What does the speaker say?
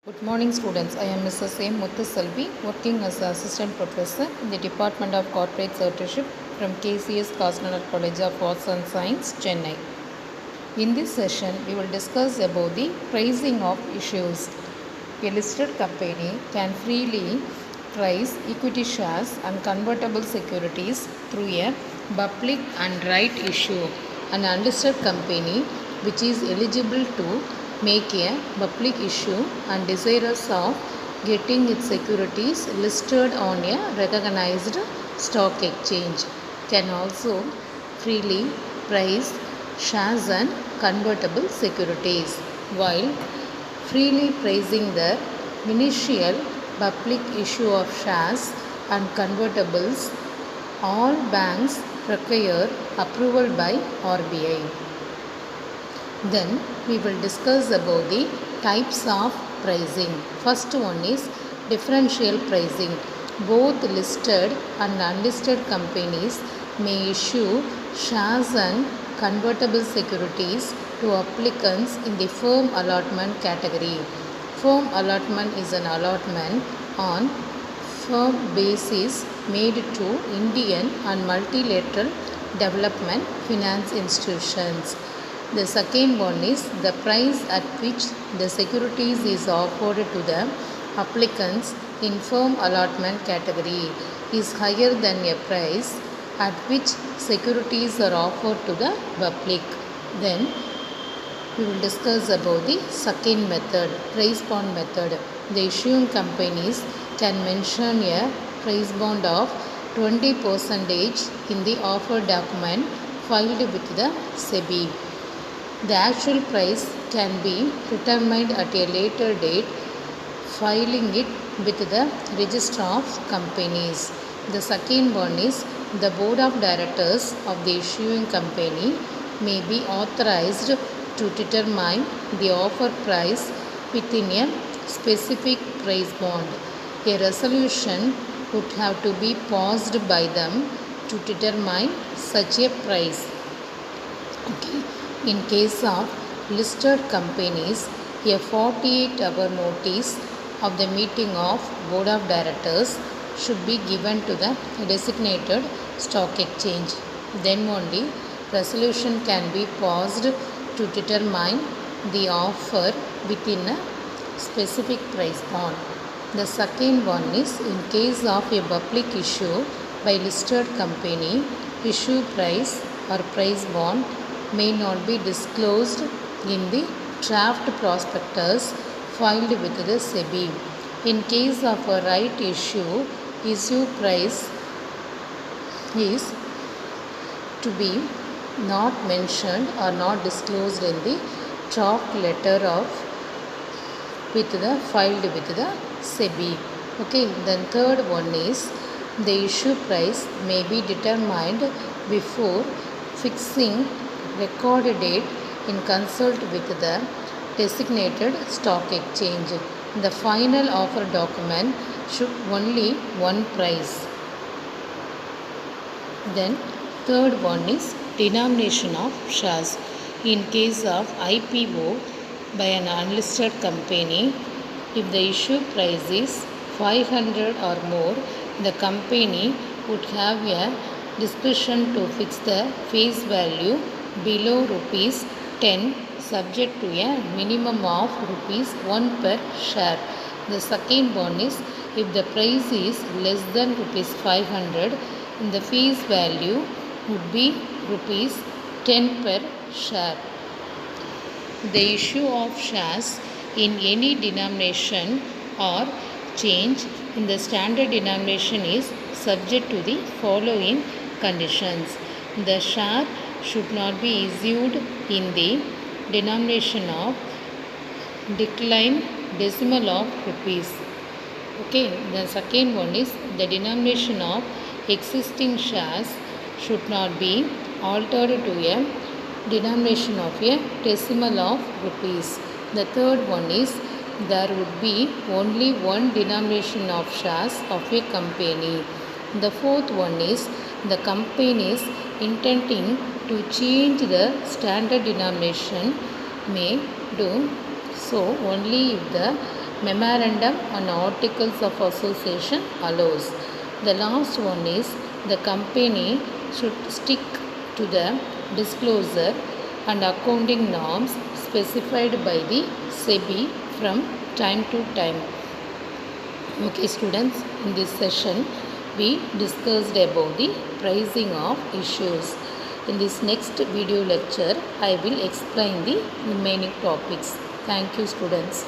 Good morning students, I am Mrs. M. Muthuselvi working as an assistant professor in the Department of Corporate Secretariat from KCS Kastner College of Arts and Science, Chennai. In this session, we will discuss about the pricing of issues. A listed company can freely price equity shares and convertible securities through a public and right issue. An unlisted company which is eligible to make a public issue and desirous of getting its securities listed on a recognized stock exchange can also freely price shares and convertible securities. While freely pricing the initial public issue of shares and convertibles, all banks require approval by RBI. Then we will discuss about the types of pricing. First one is differential pricing. Both listed and unlisted companies may issue shares and convertible securities to applicants in the firm allotment category. Firm allotment is an allotment on firm basis made to Indian and multilateral development finance institutions. The second one is the price at which the securities is offered to the applicants in firm allotment category is higher than a price at which securities are offered to the public. Then we will discuss about the second method, price bond method. The issuing companies can mention a price bond of 20% in the offer document filed with the SEBI. The actual price can be determined at a later date, filing it with the Register of Companies. The second one is the Board of Directors of the issuing company may be authorized to determine the offer price within a specific price bond. A resolution would have to be passed by them to determine such a price. Okay. In case of listed companies, a 48-hour notice of the meeting of Board of Directors should be given to the designated stock exchange. Then only resolution can be passed to determine the offer within a specific price bond. The second one is in case of a public issue by listed company, issue price or price bond may not be disclosed in the draft prospectus filed with the SEBI. In case of a right issue price is to be not mentioned or not disclosed in the draft letter of filed with the SEBI. Okay, then third one is the issue price may be determined before fixing record date in consult with the designated stock exchange. The final offer document should only one price. Then third one is denomination of shares. In case of IPO by an unlisted company, if the issue price is 500 or more, the company would have a discretion to fix the face value below rupees 10 subject to a minimum of rupees 1 per share. The second one is if the price is less than rupees 500, the face value would be rupees 10 per share. The issue of shares in any denomination or change in the standard denomination is subject to the following conditions. The share should not be issued in the denomination of decline decimal of rupees. Okay, the second one is the denomination of existing shares should not be altered to a denomination of a decimal of rupees. The third one is there would be only one denomination of shares of a company. The fourth one is the companies intending to change the standard denomination may do so only if the Memorandum on Articles of Association allows. The last one is the company should stick to the disclosure and accounting norms specified by the SEBI from time to time. Okay students, in this session we discussed about the pricing of issues. In this next video lecture I will explain the remaining topics. Thank you students.